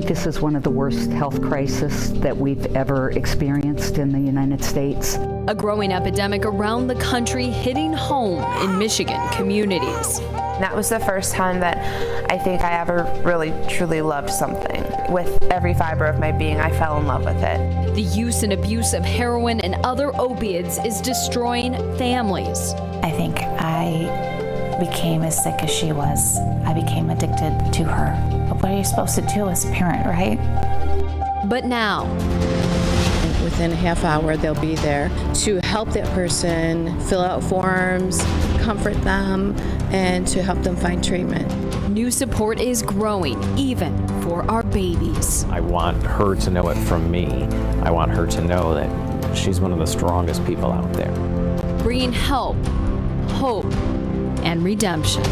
This is one of the worst health crises that we've ever experienced in the United States. A growing epidemic around the country hitting home in Michigan communities. That was the first time that I think I ever really truly loved something. With every fiber of my being, I fell in love with it. The use and abuse of heroin and other opiates is destroying families. I think I became as sick as she was. I became addicted to her. But what are you supposed to do as a parent, right? But now, within a half hour, they'll be there to help that person fill out forms, comfort them, and to help them find treatment. New support is growing, even for our babies. I want her to know it from me. I want her to know that she's one of the strongest people out there. Bringing help, hope, and redemption.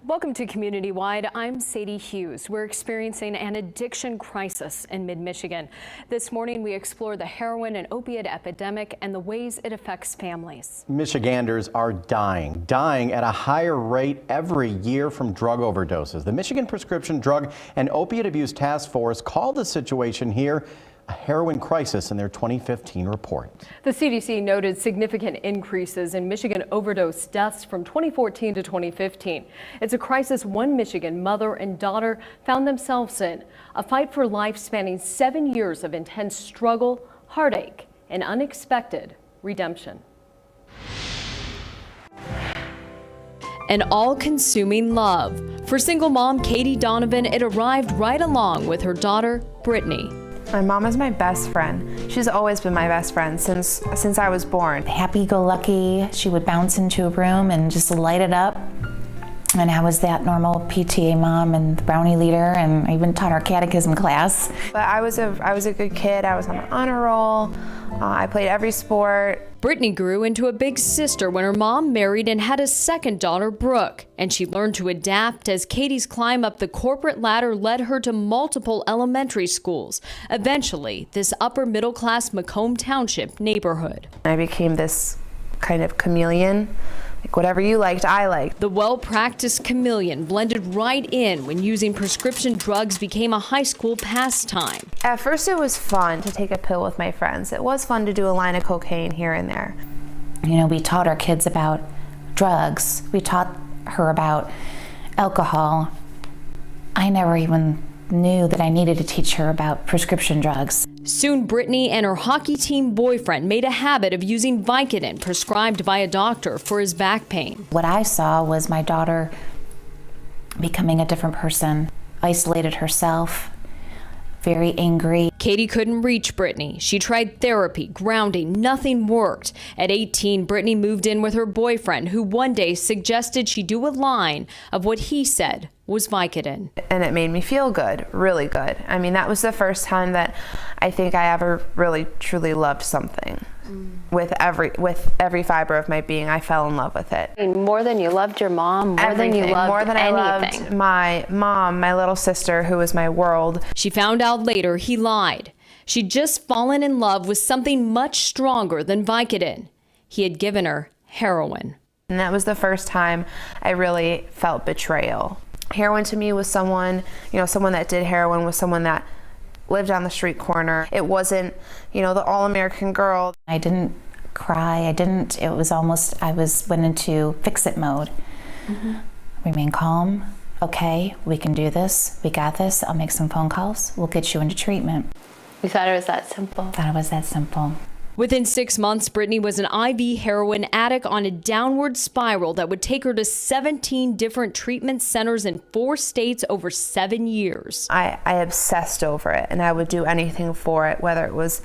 Welcome to Community Wide. I'm Sadie Hughes. We're experiencing an addiction crisis in mid-Michigan. This morning, we explore the heroin and opiate epidemic and the ways it affects families. Michiganders are dying at a higher rate every year from drug overdoses. The Michigan Prescription Drug and Opiate Abuse Task Force called the situation here a heroin crisis in their 2015 report. The CDC noted significant increases in Michigan overdose deaths from 2014 to 2015. It's a crisis one Michigan mother and daughter found themselves in, a fight for life spanning 7 years of intense struggle, heartache, and unexpected redemption. An all-consuming love. For single mom Katie Donovan, it arrived right along with her daughter, Brittany. My mom is my best friend. She's always been my best friend since I was born. Happy-go-lucky, she would bounce into a room and just light it up. And I was that normal PTA mom and the brownie leader, and I even taught our catechism class. But I was a good kid. I was on the honor roll. I played every sport. Brittany grew into a big sister when her mom married and had a second daughter, Brooke. And she learned to adapt as Katie's climb up the corporate ladder led her to multiple elementary schools. Eventually, this upper middle class Macomb Township neighborhood. I became this kind of chameleon. Like whatever you liked, I liked. The well-practiced chameleon blended right in when using prescription drugs became a high school pastime. At first it was fun to take a pill with my friends. It was fun to do a line of cocaine here and there. You know, we taught our kids about drugs. We taught her about alcohol. I never even knew that I needed to teach her about prescription drugs. Soon, Brittany and her hockey team boyfriend made a habit of using Vicodin prescribed by a doctor for his back pain. What I saw was my daughter becoming a different person, isolated herself, very angry. Katie couldn't reach Brittany. She tried therapy, grounding, nothing worked. At 18, Brittany moved in with her boyfriend, who one day suggested she do a line of what he said was Vicodin. And it made me feel good, really good. I mean, that was the first time that I think I ever really truly loved something. With every fiber of my being, I fell in love with it. More than you loved your mom, more Everything, than you loved more than anything. I loved my mom, my little sister, who was my world. She found out later he lied. She'd just fallen in love with something much stronger than Vicodin. He had given her heroin. And that was the first time I really felt betrayal. Heroin to me was someone that did heroin was someone that lived on the street corner. It wasn't, the all-American girl. I didn't cry. It was almost, went into fix-it mode. Remain calm. Okay, we can do this. We got this. I'll make some phone calls. We'll get you into treatment. You thought it was that simple? Thought it was that simple. Within 6 months, Brittany was an IV heroin addict on a downward spiral that would take her to 17 different treatment centers in 4 states over 7 years. I obsessed over it, and I would do anything for it, whether it was,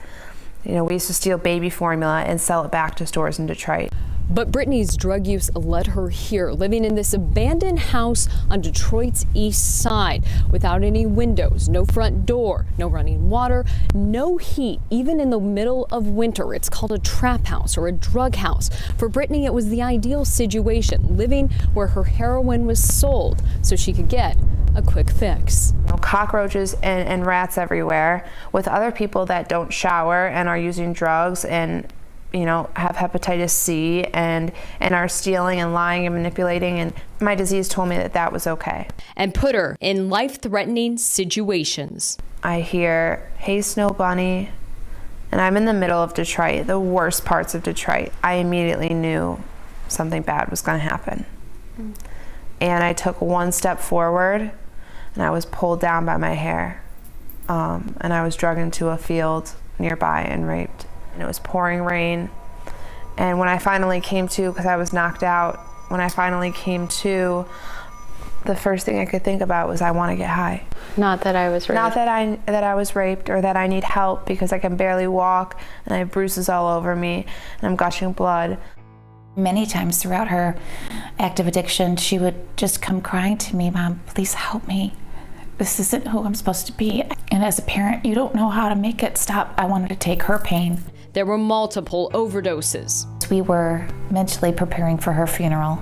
we used to steal baby formula and sell it back to stores in Detroit. But Brittany's drug use led her here, living in this abandoned house on Detroit's east side, without any windows, no front door, no running water, no heat, even in the middle of winter. It's called a trap house or a drug house. For Brittany, it was the ideal situation, living where her heroin was sold so she could get a quick fix. Cockroaches and rats everywhere, with other people that don't shower and are using drugs and have hepatitis C and are stealing and lying and manipulating, and my disease told me that was okay. And put her in life-threatening situations. I hear, "Hey, Snow Bunny," and I'm in the middle of Detroit, the worst parts of Detroit. I immediately knew something bad was going to happen. And I took one step forward, and I was pulled down by my hair, and I was dragged into a field nearby and raped. And it was pouring rain. And when I finally came to, because I was knocked out, when I finally came to, the first thing I could think about was I want to get high. Not that I was raped. Not that I was raped or that I need help, because I can barely walk and I have bruises all over me and I'm gushing blood. Many times throughout her active addiction, she would just come crying to me, "Mom, please help me. This isn't who I'm supposed to be. And as a parent, you don't know how to make it stop." I wanted to take her pain. There were multiple overdoses. We were mentally preparing for her funeral.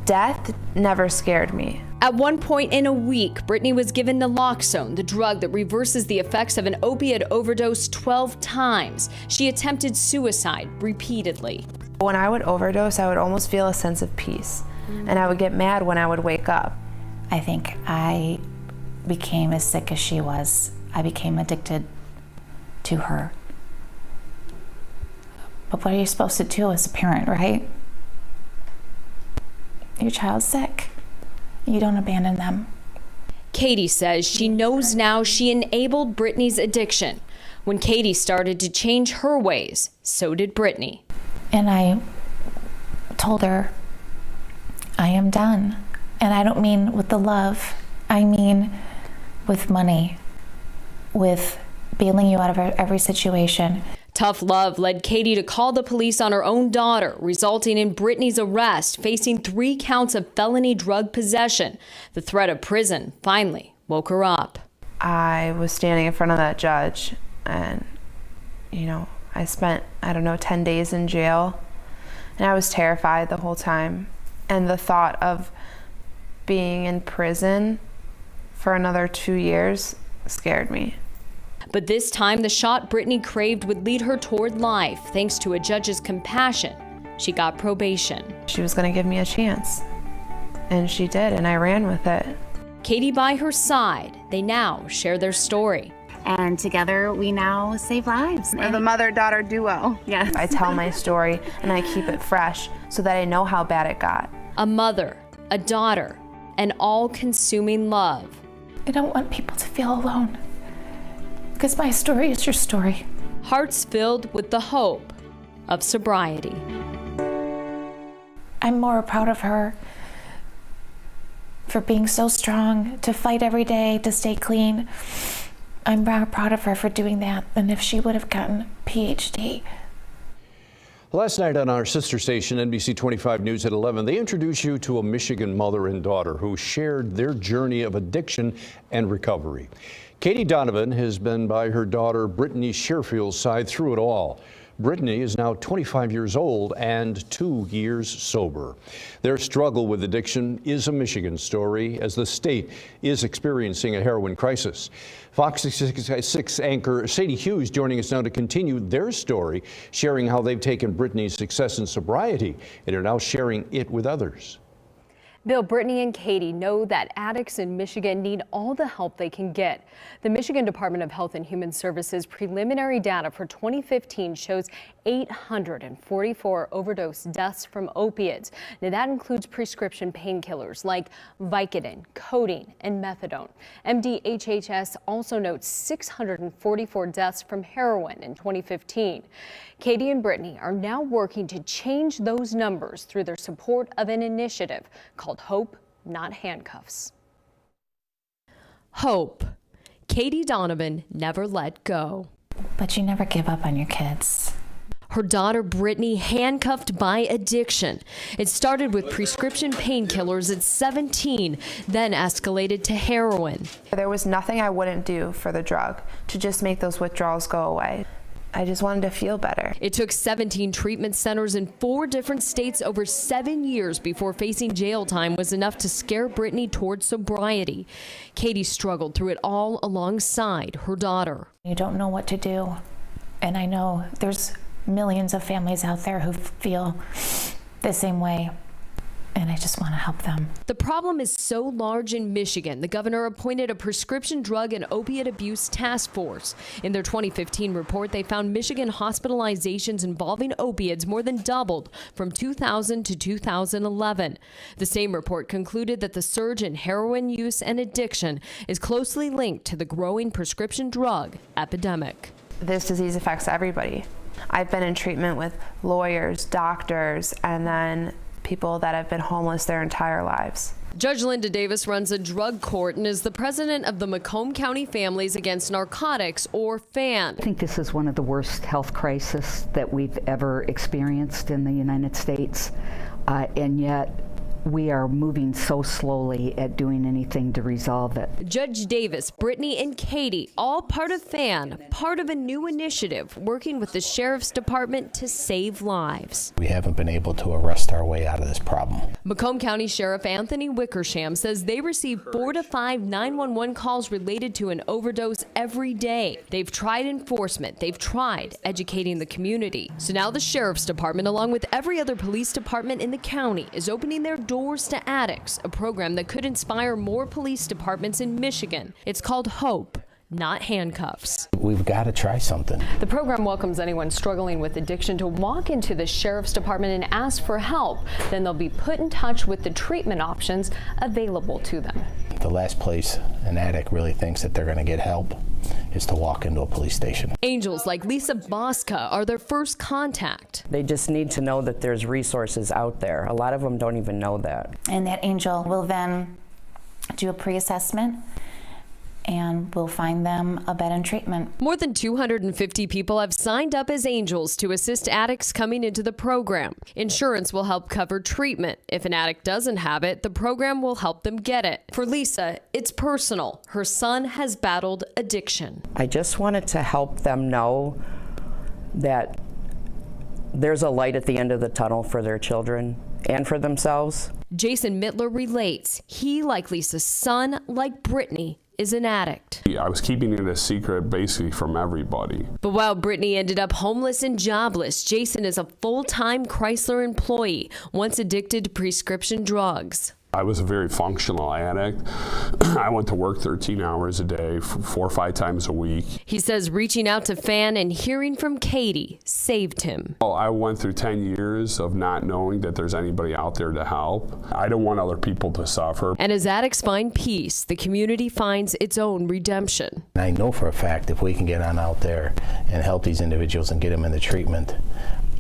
Death never scared me. At one point in a week, Brittany was given naloxone, the drug that reverses the effects of an opiate overdose 12 times. She attempted suicide repeatedly. When I would overdose, I would almost feel a sense of peace, and I would get mad when I would wake up. I think I became as sick as she was. I became addicted to her. But what are you supposed to do as a parent, right? Your child's sick. You don't abandon them. Katie says she knows now she enabled Brittany's addiction. When Katie started to change her ways, so did Brittany. And I told her, I am done. And I don't mean with the love. I mean with money, with bailing you out of every situation. Tough love led Katie to call the police on her own daughter, resulting in Brittany's arrest, facing 3 counts of felony drug possession. The threat of prison finally woke her up. I was standing in front of that judge, and, I spent, 10 days in jail, and I was terrified the whole time. And the thought of being in prison for another 2 years scared me. But this time, the shot Brittany craved would lead her toward life. Thanks to a judge's compassion, she got probation. She was going to give me a chance, and she did, and I ran with it. Katie by her side, they now share their story. And together we now save lives. We're the mother-daughter duo. Yes. I tell my story, and I keep it fresh so that I know how bad it got. A mother, a daughter, an all-consuming love. I don't want people to feel alone, because my story is your story. Hearts filled with the hope of sobriety. I'm more proud of her for being so strong, to fight every day, to stay clean. I'm more proud of her for doing that than if she would have gotten a PhD. Last night on our sister station, NBC 25 News at 11, they introduced you to a Michigan mother and daughter who shared their journey of addiction and recovery. Katie Donovan has been by her daughter Brittany Sherfield's side through it all. Brittany is now 25 years old and 2 years sober. Their struggle with addiction is a Michigan story, as the state is experiencing a heroin crisis. Fox 6 anchor Sadie Hughes joining us now to continue their story, sharing how they've taken Brittany's success in sobriety and are now sharing it with others. Bill, Brittany and Katie know that addicts in Michigan need all the help they can get. The Michigan Department of Health and Human Services preliminary data for 2015 shows 844 overdose deaths from opiates. Now that includes prescription painkillers like Vicodin, codeine, and methadone. MDHHS also notes 644 deaths from heroin in 2015. Katie and Brittany are now working to change those numbers through their support of an initiative called Hope, Not Handcuffs. Hope. Katie Donovan never let go. But you never give up on your kids. Her daughter Brittany handcuffed by addiction. It started with prescription painkillers at 17, then escalated to heroin. There was nothing I wouldn't do for the drug to just make those withdrawals go away. I just wanted to feel better. It took 17 treatment centers in 4 different states over 7 years before facing jail time was enough to scare Brittany toward sobriety. Katie struggled through it all alongside her daughter. You don't know what to do. And I know there's millions of families out there who feel the same way, and I just want to help them. The problem is so large in Michigan, the governor appointed a prescription drug and opiate abuse task force. In their 2015 report, they found Michigan hospitalizations involving opiates more than doubled from 2000 to 2011. The same report concluded that the surge in heroin use and addiction is closely linked to the growing prescription drug epidemic. This disease affects everybody. I've been in treatment with lawyers, doctors, and then people that have been homeless their entire lives. Judge Linda Davis runs a drug court and is the president of the Macomb County Families Against Narcotics, or FAN. I think this is one of the worst health crises that we've ever experienced in the United States, and yet we are moving so slowly at doing anything to resolve it. Judge Davis, Brittany, and Katie, all part of FAN, part of a new initiative working with the Sheriff's Department to save lives. We haven't been able to arrest our way out of this problem. Macomb County Sheriff Anthony Wickersham says they receive 4 to 5 911 calls related to an overdose every day. They've tried enforcement. They've tried educating the community. So now the Sheriff's Department, along with every other police department in the county, is opening their doors to addicts, a program that could inspire more police departments in Michigan. It's called HOPE, not handcuffs. We've got to try something. The program welcomes anyone struggling with addiction to walk into the Sheriff's Department and ask for help. Then they'll be put in touch with the treatment options available to them. The last place an addict really thinks that they're going to get help is to walk into a police station. Angels like Lisa Bosca are their first contact. They just need to know that there's resources out there. A lot of them don't even know that. And that angel will then do a pre-assessment, and we'll find them a bed and treatment. More than 250 people have signed up as angels to assist addicts coming into the program. Insurance will help cover treatment. If an addict doesn't have it, the program will help them get it. For Lisa, it's personal. Her son has battled addiction. I just wanted to help them know that there's a light at the end of the tunnel for their children and for themselves. Jason Mittler relates. He, like Lisa's son, like Brittany, is an addict. I was keeping it a secret basically from everybody. But while Brittany ended up homeless and jobless, Jason is a full-time Chrysler employee, once addicted to prescription drugs. I was a very functional addict. I went to work 13 hours a day, 4 or 5 times a week. He says reaching out to FAN and hearing from Katie saved him. Well, I went through 10 years of not knowing that there's anybody out there to help. I don't want other people to suffer. And as addicts find peace, the community finds its own redemption. I know for a fact if we can get on out there and help these individuals and get them into treatment,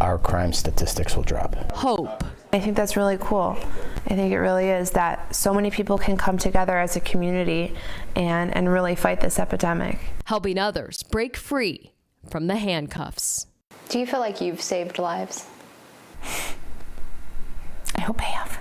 our crime statistics will drop. Hope. I think that's really cool. I think it really is that so many people can come together as a community and really fight this epidemic. Helping others break free from the handcuffs. Do you feel like you've saved lives? I hope I have.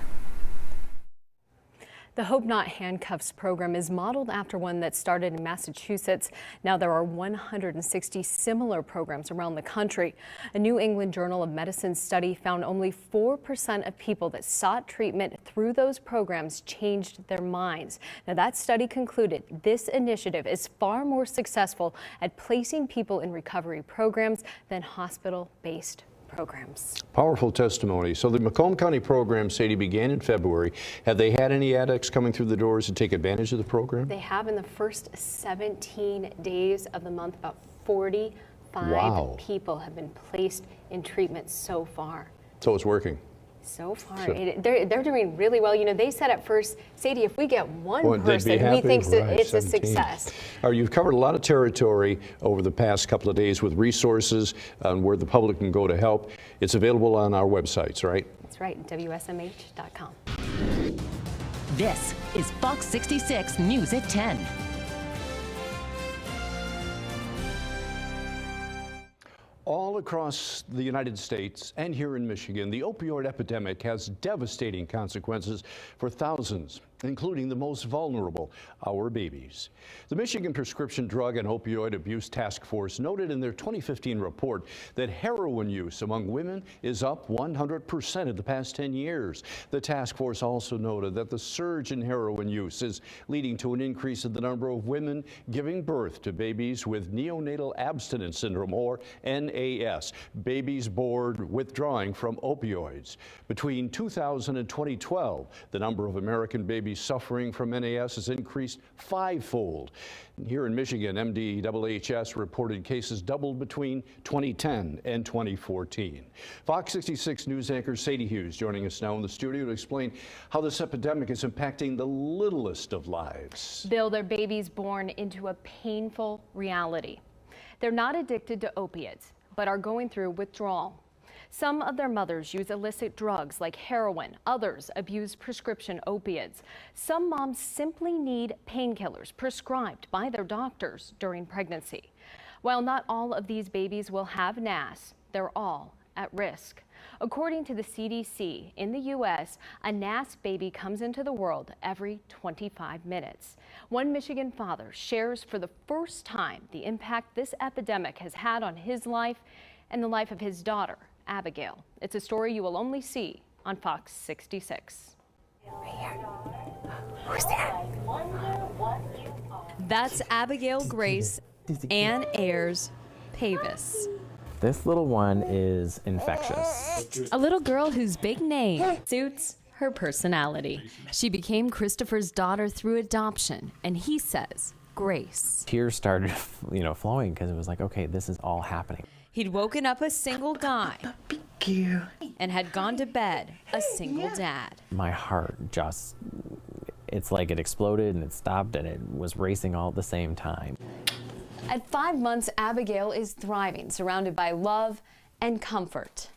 The Hope Not Handcuffs program is modeled after one that started in Massachusetts. Now there are 160 similar programs around the country. A New England Journal of Medicine study found only 4% of people that sought treatment through those programs changed their minds. Now that study concluded this initiative is far more successful at placing people in recovery programs than hospital-based programs. Powerful testimony. So the Macomb County program, Sadie, began in February. Have they had any addicts coming through the doors to take advantage of the program? They have in the first 17 days of the month. About 45 Wow. people have been placed in treatment so far. So it's working. So far, So- they're doing really well. You know, they said at first, Sadie, if we get one Well, they'd be person, happy. we think Right, it's a 17. success. All right, you've covered a lot of territory over the past couple of days with resources on where the public can go to help. It's available on our websites, right? That's right, WSMH.com. This is Fox 66 News at 10. All across the United States and here in Michigan, the opioid epidemic has devastating consequences for thousands, including the most vulnerable, our babies. The Michigan Prescription Drug and Opioid Abuse Task Force noted in their 2015 report that heroin use among women is up 100% in the past 10 years. The task force also noted that the surge in heroin use is leading to an increase in the number of women giving birth to babies with neonatal abstinence syndrome, or NAS. NAS, babies born withdrawing from opioids. Between 2000 and 2012, the number of American babies suffering from NAS has increased fivefold. Here in Michigan, MDHHS reported cases doubled between 2010 and 2014. Fox 66 News anchor Sadie Hughes joining us now in the studio to explain how this epidemic is impacting the littlest of lives. Bill, their babies born into a painful reality. They're not addicted to opiates, but are going through withdrawal. Some of their mothers use illicit drugs like heroin. Others abuse prescription opiates. Some moms simply need painkillers prescribed by their doctors during pregnancy. While not all of these babies will have NAS, they're all at risk. According to the CDC, in the U.S., a NAS baby comes into the world every 25 minutes. One Michigan father shares for the first time the impact this epidemic has had on his life and the life of his daughter, Abigail. It's a story you will only see on Fox 66. Who's that? That's Abigail Grace Ann Ayers Pavis. This little one is infectious. A little girl whose big name suits her personality. She became Christopher's daughter through adoption, and he says, Grace. Tears started, flowing because it was like, okay, this is all happening. He'd woken up a single guy and had gone to bed a single dad. My heart just, it's like it exploded and it stopped and it was racing all at the same time. At 5 months, Abigail is thriving, surrounded by love and comfort.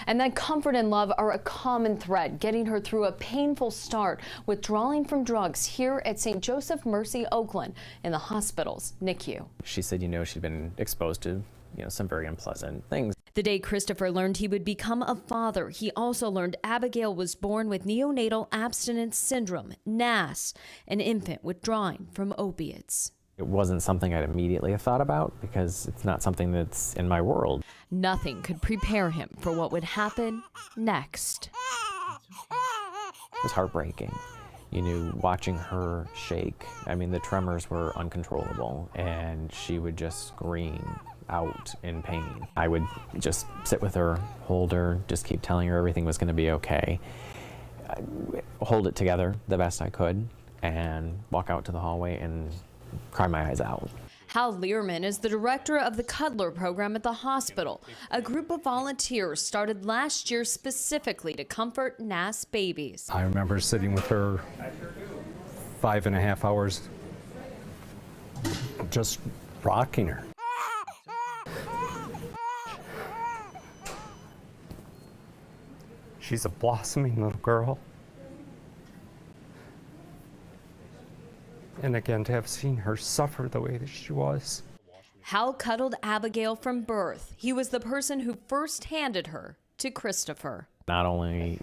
And that comfort and love are a common thread, getting her through a painful start, withdrawing from drugs here at St. Joseph Mercy, Oakland, in the hospital's NICU. She said, she'd been exposed to, some very unpleasant things. The day Christopher learned he would become a father, he also learned Abigail was born with neonatal abstinence syndrome, NAS, an infant withdrawing from opiates. It wasn't something I'd immediately have thought about because it's not something that's in my world. Nothing could prepare him for what would happen next. It was heartbreaking. Watching her shake. The tremors were uncontrollable and she would just scream out in pain. I would just sit with her, hold her, just keep telling her everything was going to be okay. Hold it together the best I could and walk out to the hallway and cry my eyes out. Hal Learman is the director of the Cuddler program at the hospital. A group of volunteers started last year specifically to comfort NAS babies. I remember sitting with her 5.5 hours, just rocking her. She's a blossoming little girl. And again, to have seen her suffer the way that she was. Hal cuddled Abigail from birth. He was the person who first handed her to Christopher. Not only,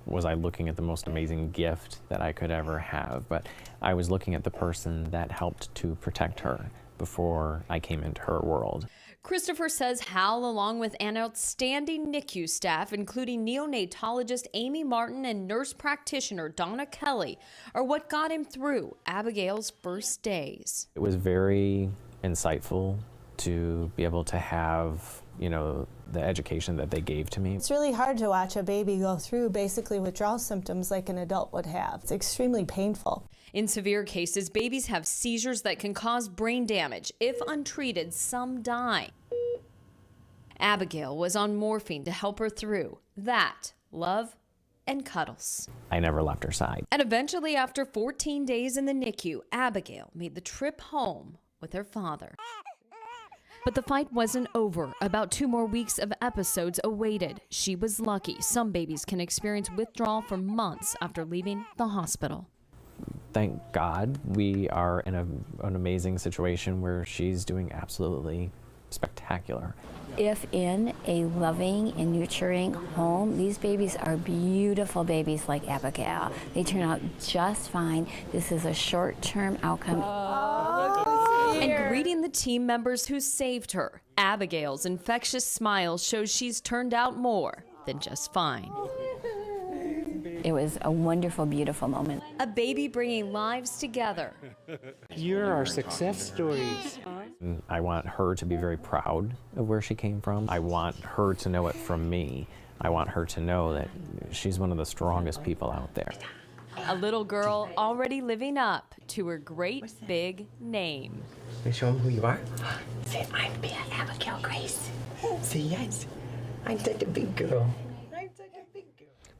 was I looking at the most amazing gift that I could ever have, but I was looking at the person that helped to protect her before I came into her world. Christopher says Hal, along with an outstanding NICU staff, including neonatologist Amy Martin and nurse practitioner Donna Kelly, are what got him through Abigail's first days. It was very insightful to be able to have, the education that they gave to me. It's really hard to watch a baby go through basically withdrawal symptoms like an adult would have. It's extremely painful. In severe cases, babies have seizures that can cause brain damage. If untreated, some die. Abigail was on morphine to help her through that, love, and cuddles. I never left her side. And eventually, after 14 days in the NICU, Abigail made the trip home with her father. But the fight wasn't over. About 2 more weeks of episodes awaited. She was lucky. Some babies can experience withdrawal for months after leaving the hospital. Thank God we are in an amazing situation where she's doing absolutely spectacular. If in a loving and nurturing home, these babies are beautiful babies like Abigail. They turn out just fine. This is a short-term outcome. And greeting the team members who saved her, Abigail's infectious smile shows she's turned out more than just fine. It was a wonderful, beautiful moment. A baby bringing lives together. You're our success stories. I want her to be very proud of where she came from. I want her to know it from me. I want her to know that she's one of the strongest people out there. A little girl already living up to her great big name. You show them who you are. Say, I'm Bear Abigail Grace. Say yes. I'm such a big girl.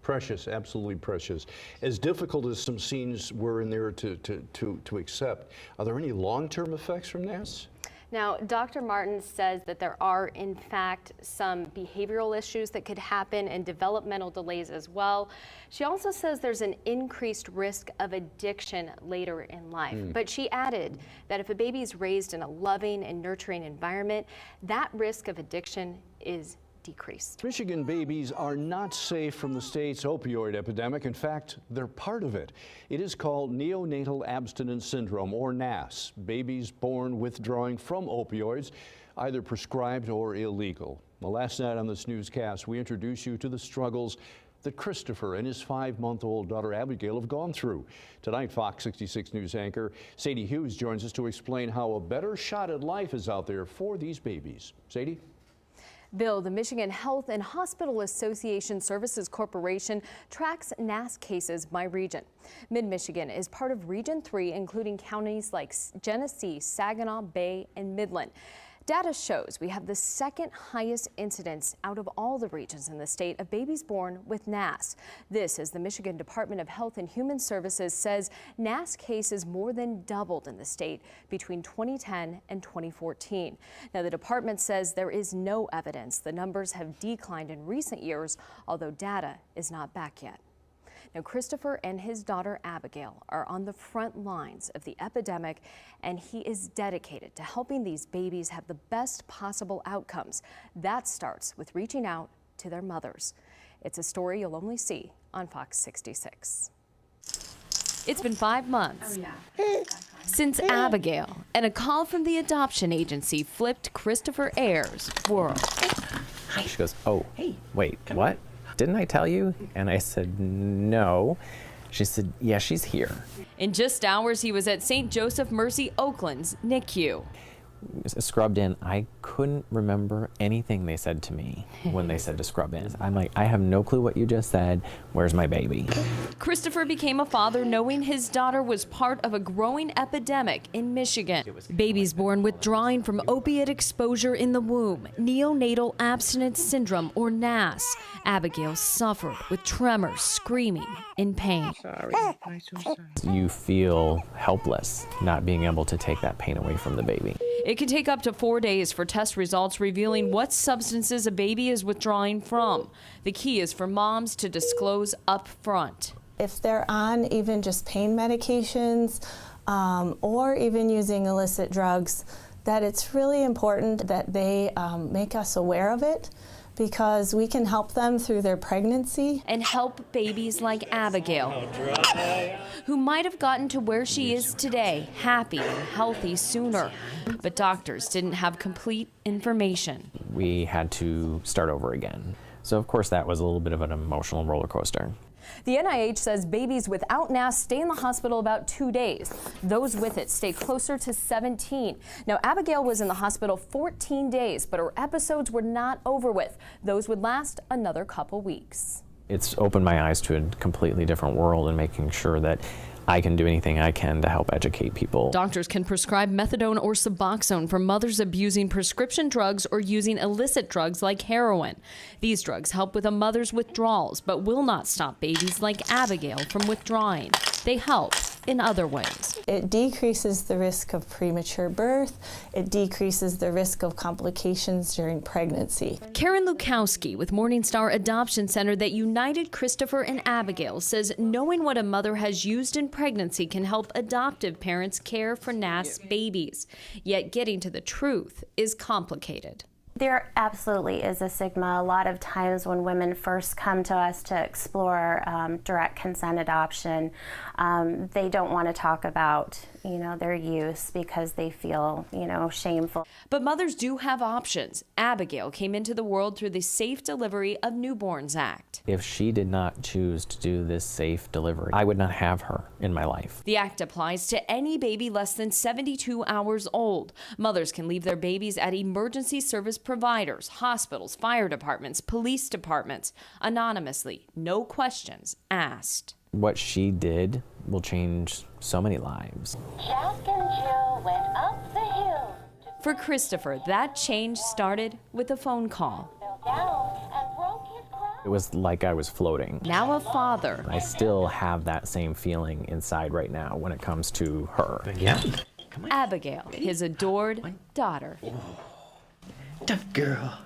Precious, absolutely precious. As difficult as some scenes were in there to accept, are there any long-term effects from this? Now, Dr. Martin says that there are, in fact, some behavioral issues that could happen and developmental delays as well. She also says there's an increased risk of addiction later in life. But she added that if a baby is raised in a loving and nurturing environment, that risk of addiction is decreased. Michigan babies are not safe from the state's opioid epidemic. In fact, they're part of it. It is called neonatal abstinence syndrome, or NAS, babies born withdrawing from opioids, either prescribed or illegal. Well, last night on this newscast, we introduced you to the struggles that Christopher and his 5-month-old daughter Abigail have gone through. Tonight, Fox 66 News anchor Sadie Hughes joins us to explain how a better shot at life is out there for these babies. Sadie? Bill, the Michigan Health and Hospital Association Services Corporation tracks NAS cases by region. Mid-Michigan is part of Region 3, including counties like Genesee, Saginaw, Bay, and Midland. Data shows we have the second highest incidence out of all the regions in the state of babies born with NAS. This, as the Michigan Department of Health and Human Services says, NAS cases more than doubled in the state between 2010 and 2014. Now, the department says there is no evidence the numbers have declined in recent years, although data is not back yet. Now, Christopher and his daughter Abigail are on the front lines of the epidemic, and he is dedicated to helping these babies have the best possible outcomes. That starts with reaching out to their mothers. It's a story you'll only see on Fox 66. It's been 5 months since Abigail and a call from the adoption agency flipped Christopher Ayers' world. She goes, oh, wait, what? Didn't I tell you? And I said, no. She said, yeah, she's here. In just hours, he was at St. Joseph Mercy Oakland's NICU. Scrubbed in. I couldn't remember anything they said to me when they said to scrub in. I'm like, I have no clue what you just said. Where's my baby? Christopher became a father knowing his daughter was part of a growing epidemic in Michigan. Babies born withdrawing from opiate exposure in the womb, neonatal abstinence syndrome, or NAS. Abigail suffered with tremors, screaming in pain. Sorry. I'm so sorry. You feel helpless not being able to take that pain away from the baby. It can take up to 4 days for test results revealing what substances a baby is withdrawing from. The key is for moms to disclose up front. If they're on even just pain medications or even using illicit drugs, that it's really important that they make us aware of it, because we can help them through their pregnancy. And help babies like Abigail, who might have gotten to where she is today, happy and healthy sooner. But doctors didn't have complete information. We had to start over again. So of course that was a little bit of an emotional roller coaster. The NIH says babies without NAS stay in the hospital about 2 days. Those with it stay closer to 17. Now, Abigail was in the hospital 14 days, but her episodes were not over with. Those would last another couple weeks. It's opened my eyes to a completely different world and making sure that I can do anything I can to help educate people. Doctors can prescribe methadone or Suboxone for mothers abusing prescription drugs or using illicit drugs like heroin. These drugs help with a mother's withdrawals, but will not stop babies like Abigail from withdrawing. They help in other ways. It decreases the risk of premature birth. It decreases the risk of complications during pregnancy. Karen Lukowski with Morningstar Adoption Center that united Christopher and Abigail says knowing what a mother has used in pregnancy can help adoptive parents care for NAS babies. Yet getting to the truth is complicated. There absolutely is a stigma. A lot of times when women first come to us to explore direct consent adoption, they don't want to talk about, their use because they feel, shameful. But mothers do have options. Abigail came into the world through the Safe Delivery of Newborns Act. If she did not choose to do this safe delivery, I would not have her in my life. The act applies to any baby less than 72 hours old. Mothers can leave their babies at emergency service providers, hospitals, fire departments, police departments, anonymously, no questions asked. What she did will change so many lives. Jack and Jill went up the hill. For Christopher, that change started with a phone call. It was like I was floating. Now a father. I still have that same feeling inside right now when it comes to her. Yeah. Abigail, his adored daughter. Tough girl.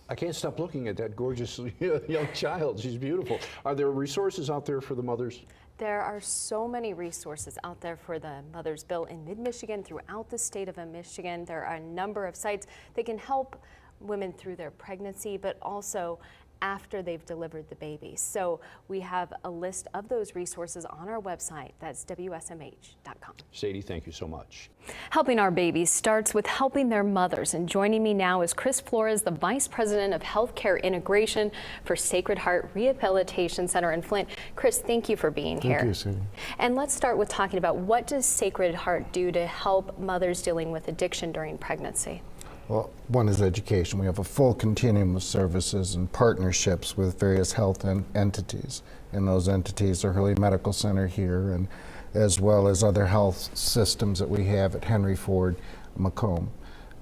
I can't stop looking at that gorgeous young child. She's beautiful. Are there resources out there for the mothers? There are so many resources out there for the mothers. Bill, in mid-Michigan, throughout the state of Michigan, there are a number of sites that can help women through their pregnancy, but also after they've delivered the baby. So we have a list of those resources on our website. That's WSMH.com. Sadie, thank you so much. Helping our babies starts with helping their mothers. And joining me now is Chris Flores, the Vice President of Healthcare Integration for Sacred Heart Rehabilitation Center in Flint. Chris, thank you for being here. Thank you, Sadie. And let's start with talking about what does Sacred Heart do to help mothers dealing with addiction during pregnancy? Well, one is education. We have a full continuum of services and partnerships with various health entities. And those entities are Hurley Medical Center here, and as well as other health systems that we have at Henry Ford, Macomb.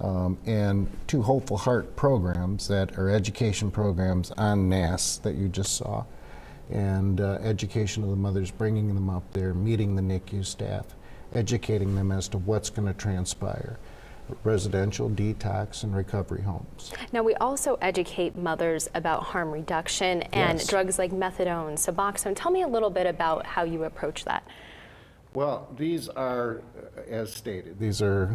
And 2 Hopeful Heart programs that are education programs on NAS that you just saw. And education of the mothers, bringing them up there, meeting the NICU staff, educating them as to what's going to transpire. Residential, detox, and recovery homes. Now, we also educate mothers about harm reduction and drugs like methadone, Suboxone. Tell me a little bit about how you approach that. Well, these are, as stated, these are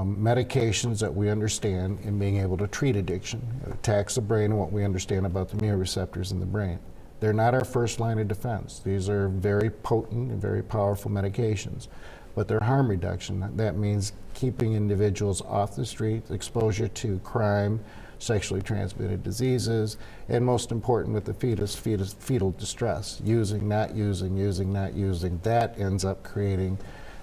medications that we understand in being able to treat addiction. It attacks the brain and what we understand about the neuroreceptors in the brain. They're not our first line of defense. These are very potent and very powerful medications. But they're harm reduction. That means keeping individuals off the street, exposure to crime, sexually transmitted diseases, and most important with the fetal distress. Using, not using, using, not using. That ends up creating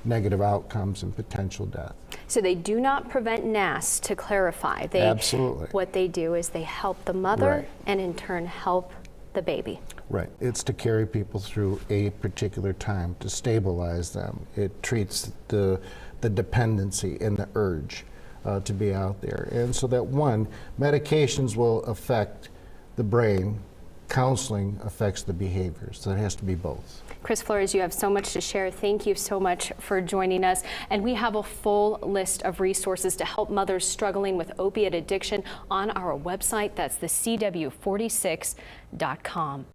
negative outcomes and potential death. So they do not prevent NAS, to clarify. Absolutely. What they do is they help the mother and in turn help the baby. Right. It's to carry people through a particular time, to stabilize them. It treats the dependency and the urge to be out there. And so that medications will affect the brain, counseling affects the behaviors. So it has to be both. Chris Flores, you have so much to share. Thank you so much for joining us. And we have a full list of resources to help mothers struggling with opiate addiction on our website. That's the CW46.com.